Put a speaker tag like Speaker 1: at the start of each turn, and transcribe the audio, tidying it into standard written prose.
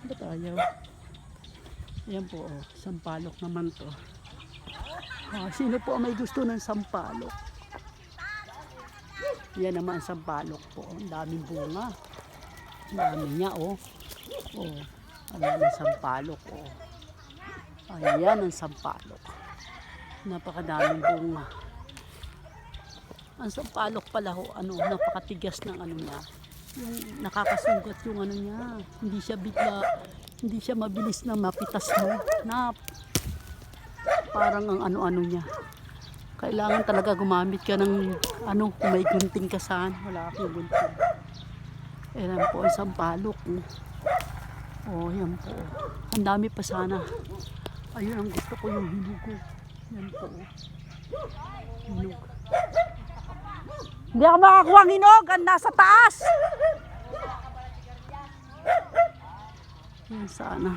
Speaker 1: Ba't ayaw? Ayan po, oh, sampalok naman to. Sino po may gusto ng sampalok? Yan naman sampalok po. Ang daming bunga. Ang dami niya, oh. Oh, ayan ang sampalok, oh. Ayan ang sampalok. Napakadaming bunga. Ang sampalok pala ho, napakatigas ng ano niya. Yung nakakasugat yung ano niya. Hindi siya mabilis na mapitas mo. Parang ang ano niya. Kailangan talaga gumamit ka ng kung may gunting ka saan. Wala akong gunting. Ayan po ang sampalok. Oh, yan po. Ang dami pa sana. Ayun ang gusto ko, yung hinog ko. Yan po. Hinog. Hindi ako makakuha ng hinog. Ang nasa taas. Yan sana.